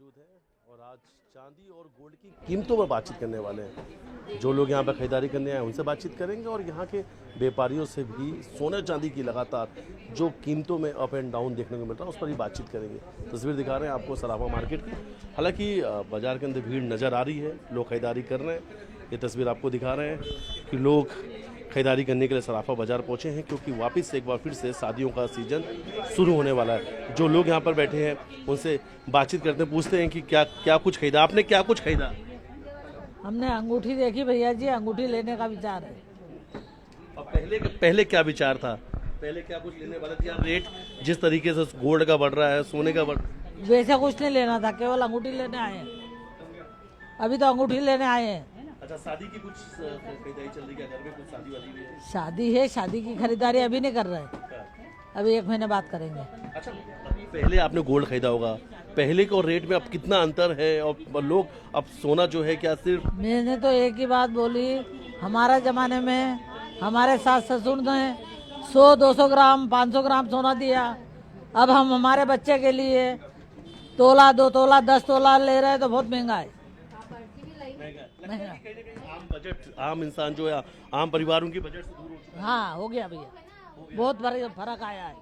मौजूद हैं और आज चांदी और गोल्ड की कीमतों पर बातचीत करने वाले हैं। जो लोग यहाँ पर खरीदारी करने आए उनसे बातचीत करेंगे और यहाँ के व्यापारियों से भी सोने चांदी की लगातार जो कीमतों में अप एंड डाउन देखने को मिल रहा है उस पर ही बातचीत करेंगे। तस्वीर दिखा रहे हैं आपको सराफा मार्केट की। हालांकि बाजार के अंदर भीड़ नज़र आ रही है, लोग खरीदारी कर रहे हैं। ये तस्वीर आपको दिखा रहे हैं कि लोग खरीदारी करने के लिए सराफा बाजार पहुंचे हैं क्योंकि वापस एक बार फिर से शादियों का सीजन शुरू होने वाला है। जो लोग यहाँ पर बैठे हैं उनसे बातचीत करते हैं, पूछते हैं कि क्या क्या कुछ खरीदा, आपने क्या कुछ खरीदा? हमने अंगूठी देखी भैया जी, अंगूठी लेने का विचार है। अब पहले क्या विचार था? पहले क्या कुछ लेने वाले थे? या रेट जिस तरीके से गोल्ड का बढ़ रहा है, सोने का बढ़, वैसा कुछ नहीं लेना था, केवल अंगूठी लेने आए हैं। अभी तो अंगूठी लेने आए हैं। अच्छा, शादी की कुछ खरीदारी चल रही है घर में? कुछ शादी वाली भी है? शादी है, शादी की खरीदारी अभी नहीं कर रहे, अभी 1 महीने बाद करेंगे। अच्छा, पहले आपने गोल्ड खरीदा होगा, पहले के और रेट में अब कितना अंतर है? और लोग अब सोना जो है क्या सिर्फ, मैंने तो एक ही बात बोली, हमारे ज़माने में हमारे सास ससुर ने 100-200 ग्राम 500 ग्राम सोना दिया। अब हम हमारे बच्चे के लिए तोला 2 तोला 10 तोला ले रहे हैं तो बहुत महंगा है। आम बजट, आम इंसान जो है, आम परिवार उनके बजट से दूर हो चुका है। हाँ हो गया भैया, बहुत फर्क आया है,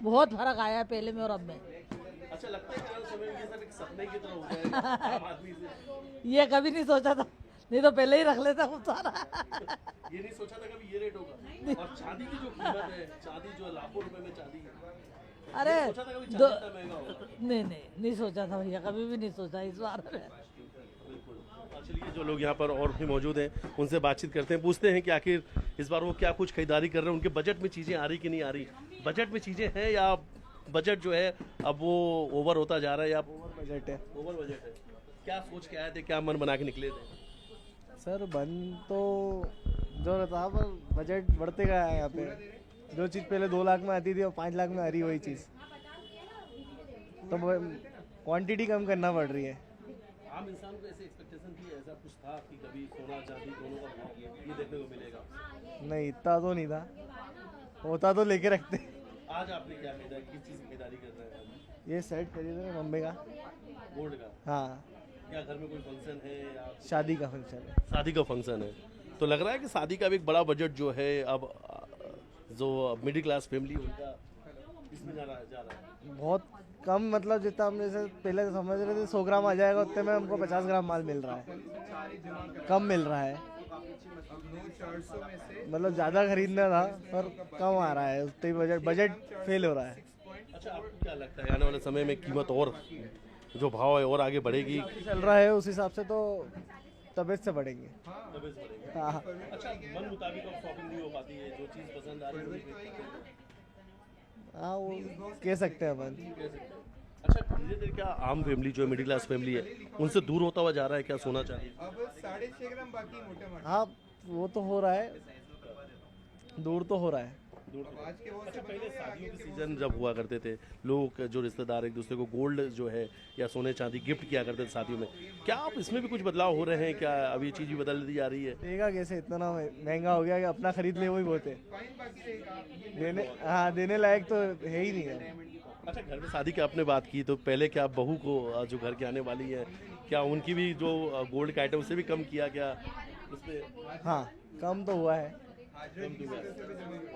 बहुत फर्क आया है पहले में और अब में। अच्छा, लगता है कि आने समय में ये सब एक सपने की तरह हो जाएगा आम आदमी से। ये कभी नहीं सोचा था, नहीं तो पहले ही रख लेता हूँ सारा। ये नहीं सोचा था कभी ये रेट होगा। और चांदी की जो कीमत है, चांदी जो लाखों रुपए में चांदी है, अरे सोचा था कभी चांदी इतना महंगा होगा? नहीं सोचा था भैया, कभी भी नहीं सोचा इस बार। चलिए, जो लोग यहाँ पर और भी मौजूद हैं उनसे बातचीत करते हैं, पूछते हैं कि आखिर इस बार वो क्या कुछ खरीदारी कर रहे हैं, उनके बजट में चीज़ें आ रही कि नहीं आ रही। बजट में चीज़ें हैं या बजट जो है अब वो ओवर होता जा रहा है? या ओवर बजट है? ओवर बजट है। क्या सोच के आए थे, क्या मन बना के निकले थे? सर बन तो जो रहता पर बजट बढ़ते गया है। यहाँ पे जो चीज़ पहले 2 लाख में आती थी और 5 लाख में आ रही है वही चीज़, तो क्वांटिटी कम करना पड़ रही है। आम इंसान को ऐसे एक्सपेक्टेशन थी, ऐसा कुछ था कि कभी सोना चांदी दोनों का भाव ये देखने को मिलेगा? नहीं, इतना तो नहीं था, होता तो लेके रखते। आज आपने क्या खरीदा, किस चीज़ की खरीदारी कर रहे हैं? ये सेट खरीदे थे मम्मी का, गोल्ड का। हाँ, क्या घर में कोई फंक्शन है या शादी का फंक्शन है। शादी का फंक्शन है? तो लग रहा है कि शादी का भी एक बड़ा बजट जो है अब जो मिडिल क्लास फैमिली उनका इसमें जा रहा है। बहुत कम, मतलब जितना हम जैसे पहले समझ रहे थे 100 ग्राम आ जाएगा, उतने में हमको 50 ग्राम माल मिल रहा है, कम मिल रहा है। मतलब ज़्यादा खरीदना था पर कम आ रहा है, उतने ही बजट फेल हो रहा है। अच्छा, आपको क्या लगता है आने वाले समय में कीमत और जो भाव है और आगे बढ़ेगी? चल रहा है उस हिसाब से तो तबीयत से बढ़ेंगे। हाँ, अच्छा, मन मुताबिक अब शॉपिंग नहीं हो पाती है, जो चीज़ पसंद आ रही है हाँ वो कह सकते हैं अपन। अच्छा, धीरे धीरे क्या आम फैमिली जो है, मिडिल क्लास फैमिली है, उनसे दूर होता हुआ जा रहा है क्या सोना चाहिए? अब 6.5 ग्राम बाकी मोटे हाँ वो तो हो रहा है, दूर तो हो रहा है। आज के वो अच्छा, पहले शादियों के सीजन जब हुआ करते थे, लोग जो रिश्तेदार एक दूसरे को गोल्ड जो है या सोने चांदी गिफ्ट किया करते थे शादियों में, क्या आप इसमें भी कुछ बदलाव हो रहे हैं क्या? अब ये चीज़ भी बदल दी जा रही है? देगा कैसे, इतना महंगा हो गया कि अपना खरीद ले वही बहुत है। देने लायक तो है ही नहीं है। अच्छा, घर में शादी की आपने बात की, तो पहले क्या बहू को जो घर के आने वाली है, क्या उनकी भी जो गोल्ड का आइटम उसे भी कम किया क्या उसमें? हाँ कम तो हुआ है,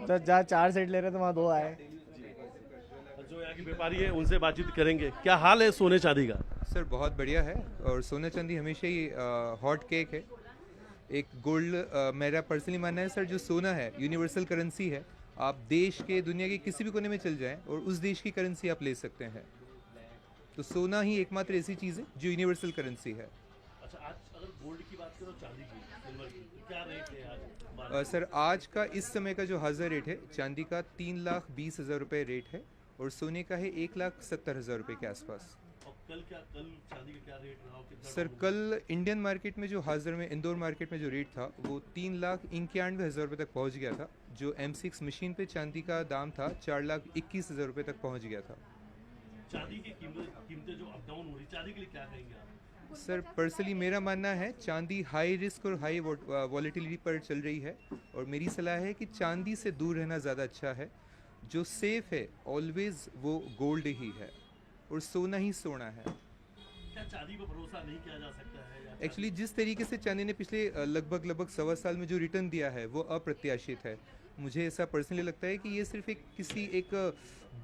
तो जहाँ 4 सेट ले रहे थे वहाँ 2 आए। जो यहाँ के व्यापारी है उनसे बातचीत करेंगे। क्या हाल है सोने चांदी का? सर बहुत बढ़िया है, और सोना चांदी हमेशा ही हॉट केक है। एक गोल्ड, मेरा पर्सनली मानना है सर, जो सोना है यूनिवर्सल करेंसी है। आप देश के, दुनिया के किसी भी कोने में चल जाएं और उस देश की करेंसी आप ले सकते हैं। तो सोना ही एकमात्र ऐसी चीज़ है जो यूनिवर्सल करेंसी है। अच्छा, आज अगर गोल्ड की बात करो, चांदी की, सिल्वर की, तो क्या रेट है आज? सर आज का इस समय का जो हाजिर रेट है चांदी का 3,20,000 रुपये रेट है, और सोने का है 1,70,000 रुपये के आसपास। और कल चांदी का क्या रेट रहा? सर कल इंडियन मार्केट में जो हाजिर में, इंदौर मार्केट में जो रेट था वो 3,91,000 रुपये तक पहुंच गया था। जो M6 मशीन पे चांदी का दाम था 4,21,000 रुपये तक पहुंच गया था। चांदी की कीमतें जो अप डाउन हो रही, चांदी के लिए क्या कहेंगे आप? सर पर्सनली मेरा मानना है चांदी हाई रिस्क और हाई वॉलेटिलिटी पर चल रही है, और मेरी सलाह है कि चांदी से दूर रहना ज़्यादा अच्छा है। जो सेफ है ऑलवेज वो गोल्ड ही है, और सोना ही सोना है। क्या चांदी पर भरोसा नहीं किया जा सकता है या एक्चुअली जिस तरीके से चांदी ने पिछले लगभग 1.25 साल में जो रिटर्न दिया है वो अप्रत्याशित है। मुझे ऐसा पर्सनली लगता है कि ये सिर्फ एक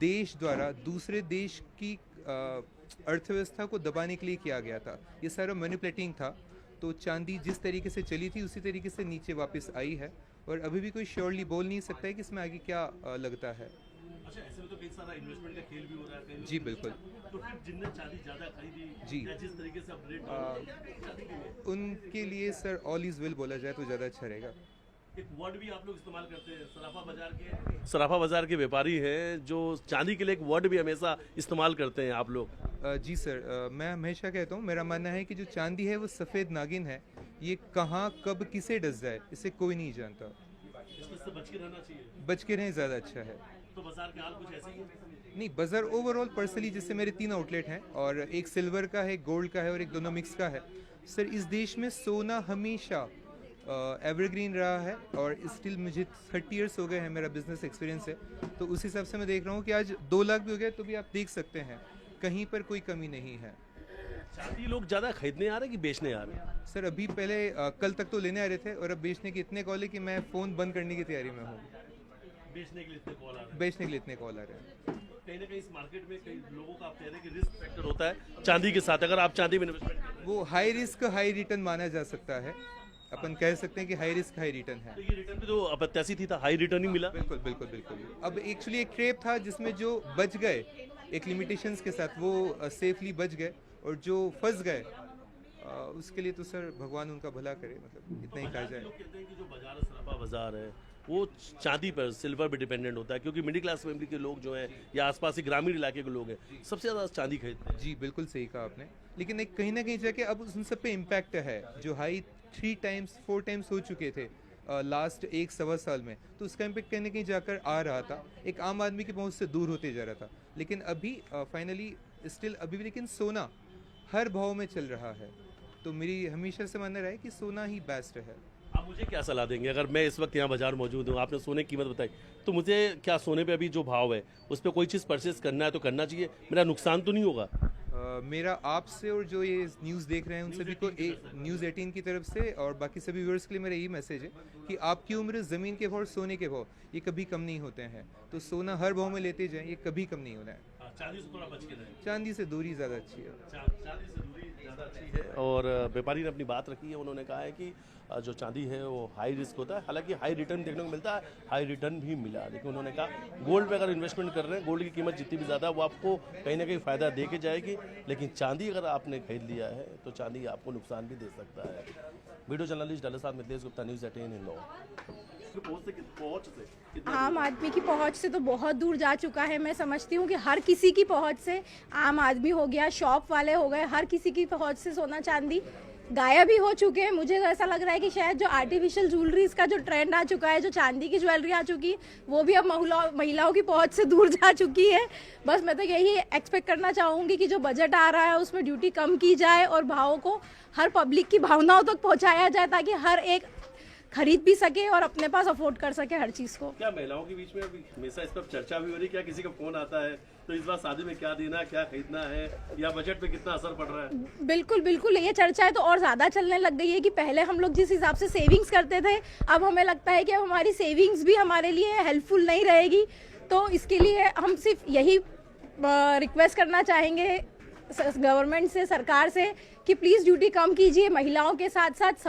देश द्वारा दूसरे देश की अर्थव्यवस्था को दबाने के लिए किया गया था। ये सारा मैनिपुलेटिंग था। तो चांदी जिस तरीके से चली थी उसी तरीके से नीचे वापस आई है और अभी भी कोई श्योरली बोल नहीं सकता है कि इसमें आगे क्या लगता है। अच्छा, ऐसे में तो कई सारा इन्वेस्टमेंट का खेल भी हो रहा है कहीं जी बिल्कुल। तो फिर जिनने चांदी ज़्यादा खरीदी जी। या जिस तरीके से अब रेट चांदी के लिए उनके लिए सर ऑल इज़ वेल बोला जाए तो ज़्यादा अच्छा रहेगा। एक वर्ड भी आप लोग इस्तेमाल करते हैं, सराफा बाजार के व्यापारी हैं जो चांदी के लिए एक वर्ड भी हमेशा इस्तेमाल करते हैं आप लोग। जी सर, मैं हमेशा कहता हूँ, मेरा मानना है कि जो चांदी है वो सफ़ेद नागिन है। ये कहाँ कब किसे डस जाए इसे कोई नहीं जानता। इससे बच के रहना चाहिए। बच के रहें ज़्यादा अच्छा है। तो बाजार के हाल कुछ ऐसे ही है? नहीं, बाज़ार ओवरऑल पर्सनली जैसे मेरे 3 आउटलेट हैं और एक सिल्वर का है, गोल्ड का है और एक दोनों मिक्स का है। सर इस देश में सोना हमेशा एवरग्रीन रहा है और स्टिल मुझे 30 इयर्स हो गए हैं, मेरा बिजनेस एक्सपीरियंस है। तो उस हिसाब से मैं देख रहा हूँ कि आज 2 लाख भी हो गए तो भी आप देख सकते हैं कहीं पर कोई कमी नहीं है। चांदी लोग ज़्यादा खरीदने आ रहे हैं कि बेचने आ रहे हैं? सर अभी पहले कल तक तो लेने आ रहे थे और अब बेचने के इतने कॉल है कि मैं फ़ोन बंद करने की तैयारी में हूँ। बेचने के लिए इतने कॉल आ रहे हैं? बेचने के लिए इतने कॉल आ रहे हैं। कहीं ना कहीं इस मार्केट में कई लोगों का आप कह रहे हैं कि रिस्क फैक्टर होता है चांदी के साथ, अगर आप चांदी में इन्वेस्टमेंट कर रहे हैं। वो हाई रिस्क हाई रिटर्न माना जा सकता है। अपन कह सकते हैं कि हाई रिस्क हाई रिटर्न है। तो ये रिटर्न भी तो अप्रत्याशित ही था, हाई रिटर्न ही मिला। बिल्कुल बिल्कुल बिल्कुल। अब एक्चुअली एक ट्रेप था जिसमें जो बच गए एक लिमिटेशंस के साथ वो सेफली बच गए और जो फंस गए उसके लिए तो सर भगवान उनका भला करे, मतलब इतना ही कहा जाए। लोग कहते हैं कि जो बाजार है, सराफा बाजार है, वो चांदी पर, सिल्वर पर डिपेंडेंट होता है क्योंकि मिडिल क्लास फैमिली के लोग जो हैं या आसपास के ग्रामीण इलाके के लोग हैं सबसे ज़्यादा चांदी खरीदते हैं। जी बिल्कुल सही कहा आपने, लेकिन एक कहीं ना कहीं जाके अब उन सब पे इम्पैक्ट है। जो हाई 3 टाइम्स 4 टाइम्स हो चुके थे लास्ट 1-1.25 साल में, तो उसका इम्पैक्ट कहीं ना कहीं जाकर आ रहा था, एक आम आदमी की पहुंच से दूर होते जा रहा था। लेकिन अभी फाइनली स्टिल अभी भी लेकिन सोना हर भाव में चल रहा है। तो मेरी हमेशा से मानना रहा है कि सोना ही बेस्ट है। आप मुझे क्या सलाह देंगे अगर मैं इस वक्त यहाँ बाजार मौजूद हूँ, आपने सोने की कीमत बताई, तो मुझे क्या सोने पे अभी जो भाव है उस पर कोई चीज़ परचेज करना है तो करना चाहिए, मेरा नुकसान तो नहीं होगा? मेरा आपसे और जो ये न्यूज़ देख रहे हैं उन सभी को न्यूज़ 18 की तरफ से और बाकी सभी व्यूअर्स के लिए मेरा यही मैसेज है कि आपकी उम्र ज़मीन के भाव और सोने के भाव ये कभी कम नहीं होते हैं। तो सोना हर भाव में लेते जाएं, ये कभी कम नहीं होना है। चांदी से थोड़ा बच के रहें। चांदी से दूरी ज़्यादा अच्छी है। चांदी से दूरी ज़्यादा अच्छी है। और व्यापारी ने अपनी बात रखी है, उन्होंने कहा है कि जो चांदी है वो हाई रिस्क होता है, हालांकि हाई रिटर्न देखने को मिलता है, हाई रिटर्न भी मिला। लेकिन उन्होंने कहा गोल्ड पे अगर इन्वेस्टमेंट कर रहे हैं, गोल्ड की कीमत जितनी भी ज़्यादा वो आपको कहीं ना कहीं फ़ायदा दे के जाएगी, लेकिन चांदी अगर आपने खरीद लिया है तो चांदी आपको नुकसान भी दे सकता है। वीडियो जर्नलिस्ट डल्ला साहब मिथिलेश गुप्ता, न्यूज़ 18 इन पहुँच से आम आदमी की पहुंच से तो बहुत दूर जा चुका है। मैं समझती हूँ कि हर किसी की पहुंच से, आम आदमी हो गया, शॉप वाले हो गए, हर किसी की पहुंच से सोना चांदी गायब ही हो चुके हैं। मुझे तो ऐसा लग रहा है कि शायद जो आर्टिफिशियल ज्वेलरीज का जो ट्रेंड आ चुका है, जो चांदी की ज्वेलरी आ चुकी, वो भी अब महिलाओं की पहुंच से दूर जा चुकी है। बस मैं तो यही एक्सपेक्ट करना चाहूँगी कि जो बजट आ रहा है उसमें ड्यूटी कम की जाए और भावों को हर पब्लिक की भावनाओं तक पहुँचाया जाए ताकि हर एक खरीद भी सके और अपने पास अफोर्ड कर सके हर चीज़ को। क्या महिलाओं के बीच में अभी हमेशा इस पर चर्चा भी हो रही है, क्या किसी का फोन आता है तो इस बार शादी में क्या देना, क्या खरीदना है, या बजट पे कितना असर पड़ रहा है? बिल्कुल बिल्कुल, ये चर्चा है तो और ज़्यादा चलने लग गई है कि पहले हम लोग जिस हिसाब से सेविंग्स करते थे, अब हमें लगता है कि अब हमारी सेविंग्स भी हमारे लिए हेल्पफुल नहीं रहेगी। तो इसके लिए हम सिर्फ यही रिक्वेस्ट करना चाहेंगे गवर्नमेंट से, सरकार से, कि प्लीज़ ड्यूटी कम कीजिए। महिलाओं के साथ साथ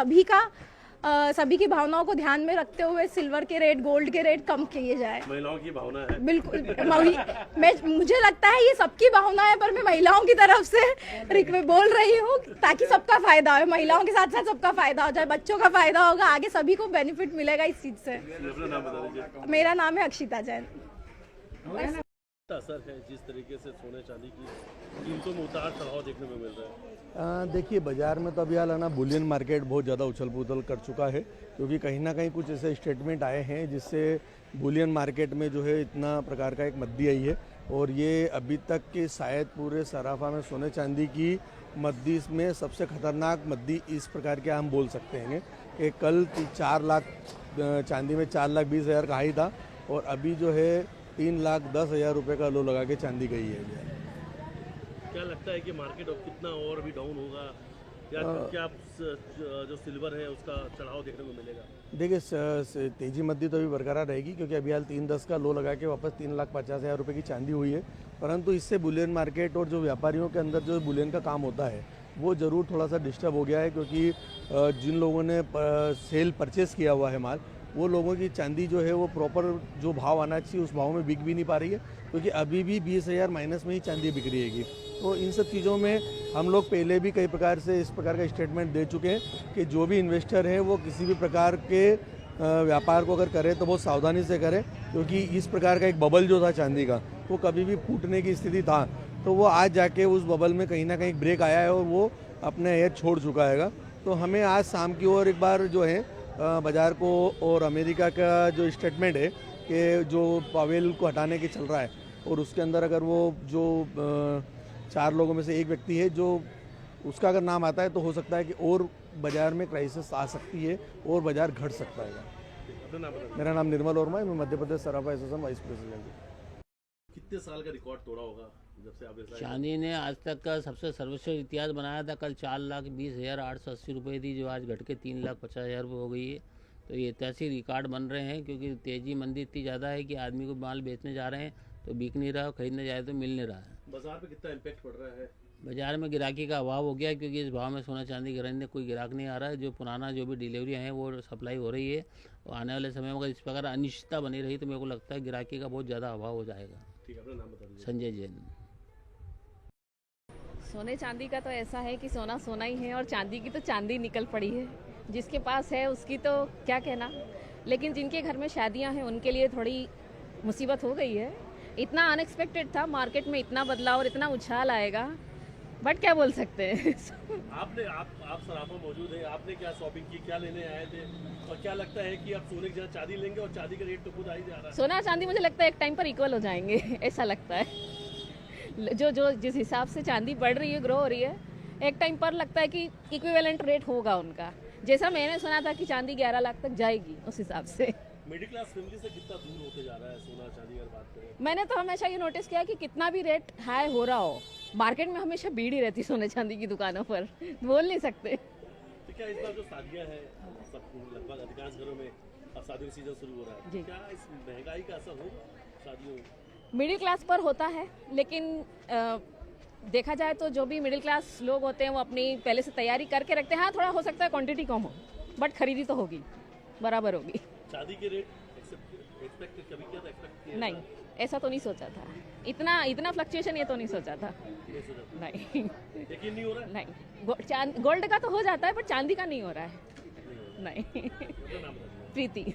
सभी की भावनाओं को ध्यान में रखते हुए सिल्वर के रेट, गोल्ड के रेट कम किए जाए। महिलाओं की भावना है बिल्कुल, मुझे लगता है ये सबकी भावना है, पर मैं महिलाओं की तरफ से बोल रही हूँ ताकि सबका फायदा हो, महिलाओं के साथ साथ सबका फायदा हो जाए, बच्चों का फायदा होगा, आगे सभी को बेनिफिट मिलेगा इस चीज से। अपना नाम बता दीजिए। मेरा नाम है अक्षिता जैन। असर है जिस तरीके से सोने चांदी की कीमतों में उतार चढ़ाव देखने को मिल रहा है? देखिए, बाज़ार में तो अभी हाल है ना, बुलियन मार्केट बहुत ज़्यादा उछल पुछल कर चुका है, क्योंकि कहीं ना कहीं कुछ ऐसे स्टेटमेंट आए हैं जिससे बुलियन मार्केट में जो है इतना प्रकार का एक मद्दी आई है। और ये अभी तक के शायद पूरे सराफा में सोने चांदी की मद्दी में सबसे खतरनाक मद्दी इस प्रकार के हम बोल सकते हैं कि कल 4 लाख चांदी में 4,20,000 का हाई था और अभी जो है 3,10,000 रुपये का लो लगा के चांदी गई है। क्या लगता है कि मार्केट अब कितना और भी डाउन होगा या क्या जो सिल्वर है उसका चढ़ाव देखने को मिलेगा? देखिए तेजी मद्दी तो अभी बरकरार रहेगी, क्योंकि अभी हाल 3.10 का लो लगा के वापस 3,50,000 रुपये की चांदी हुई है। परंतु इससे बुलियन मार्केट और जो व्यापारियों के अंदर जो बुलियन का काम होता है वो ज़रूर थोड़ा सा डिस्टर्ब हो गया है, क्योंकि जिन लोगों ने सेल परचेस किया हुआ है माल, वो लोगों की चांदी जो है वो प्रॉपर जो भाव आना चाहिए उस भाव में बिक भी नहीं पा रही है, क्योंकि अभी भी 20,000 माइनस में ही चांदी बिक रही है। तो इन सब चीज़ों में हम लोग पहले भी कई प्रकार से इस प्रकार का स्टेटमेंट दे चुके हैं कि जो भी इन्वेस्टर है वो किसी भी प्रकार के व्यापार को अगर करे तो बहुत सावधानी से करे, क्योंकि इस प्रकार का एक बबल जो था चांदी का वो कभी भी फूटने की स्थिति था, तो वो आज जाके उस बबल में कहीं ना कहीं ब्रेक आया है और वो अपने एज छोड़ चुका है। तो हमें आज शाम की ओर एक बार जो है बाज़ार को और अमेरिका का जो स्टेटमेंट है कि जो पावेल को हटाने के चल रहा है और उसके अंदर अगर वो जो 4 लोगों में से एक व्यक्ति है जो उसका अगर नाम आता है तो हो सकता है कि और बाज़ार में क्राइसिस आ सकती है और बाज़ार घट सकता है। मेरा नाम निर्मल वर्मा है, मैं मध्य प्रदेश सराफा एसोसिएशन वाइस प्रेसिडेंट हूँ। कितने साल का रिकॉर्ड तोड़ा होगा जब से आप चांदी ने आज तक का सबसे सर्वोच्च इतिहास बनाया था। कल 4,20,880 रुपये थी, जो आज घट के 3,50,000 रुपये हो गई है। तो ये ऐतिहासिक रिकॉर्ड बन रहे हैं, क्योंकि तेजी मंदी इतनी ज़्यादा है कि आदमी को माल बेचने जा रहे हैं तो बिक नहीं रहा, खरीदने जाए तो मिल नहीं रहा है। बाजार पे कितना इम्पैक्ट पड़ रहा है? बाजार में गिराकी का अभाव हो गया, क्योंकि इस भाव में सोना चांदी खरीदने कोई गिराक नहीं आ रहा है। जो पुराना जो भी डिलीवरी हैं वो सप्लाई हो रही है, और आने वाले समय में अगर इस प्रकार अनिश्चितता बनी रही तो मेरे को लगता है गिराकी का बहुत ज़्यादा अभाव हो जाएगा। ठीक है, अपना नाम बता दीजिए। संजय जैन। सोने चांदी का तो ऐसा है कि सोना सोना ही है और चांदी की तो चांदी निकल पड़ी है। जिसके पास है उसकी तो क्या कहना, लेकिन जिनके घर में शादियां हैं उनके लिए थोड़ी मुसीबत हो गई है। इतना अनएक्सपेक्टेड था, मार्केट में इतना बदलाव और इतना उछाल आएगा, बट क्या बोल सकते हैं। आप सराफा मौजूद है, आपने क्या शॉपिंग की, क्या लेने आए थे और क्या लगता है कि आप सोने की जगह चांदी लेंगे और चांदी का रेट तो खुद आ ही जा रहा है? सोना चांदी मुझे लगता है एक टाइम पर इक्वल हो जाएंगे, ऐसा लगता है। जो जिस हिसाब से चांदी बढ़ रही है, ग्रो हो रही है, एक टाइम पर लगता है कि इक्विवेलेंट रेट होगा उनका। जैसा मैंने सुना था कि चांदी 11 लाख तक जाएगी, उस हिसाब से। मिडिल क्लास फैमिली से कितना दूर होते जा रहा है सोना चांदी अगर बात करें? मैंने तो हमेशा ये नोटिस किया कि कितना भी रेट हाई हो रहा हो, मार्केट में हमेशा भीड़ ही रहती सोने चांदी की दुकानों पर, बोल नहीं सकते। तो क्या इस बार जो शादियां हैं, सब लगभग अधिकांश घरों में अब शादियों का सीजन शुरू हो रहा है, क्या इस महंगाई का असर हो शादियों में? मिडिल क्लास पर होता है, लेकिन देखा जाए तो जो भी मिडिल क्लास लोग होते हैं वो अपनी पहले से तैयारी करके रखते हैं। हाँ, थोड़ा हो सकता है क्वांटिटी कम हो, बट खरीदी तो होगी, बराबर होगी। शादी के रेट एक्सपेक्ट कभी किया था? एक्सपेक्ट किया नहीं, ऐसा तो नहीं सोचा था। इतना फ्लक्चुएशन ये तो नहीं सोचा था। नहीं, यकीन नहीं हो रहा? नहीं, गोल्ड का तो हो जाता है, पर चांदी का नहीं हो रहा है। नहीं। प्रीति।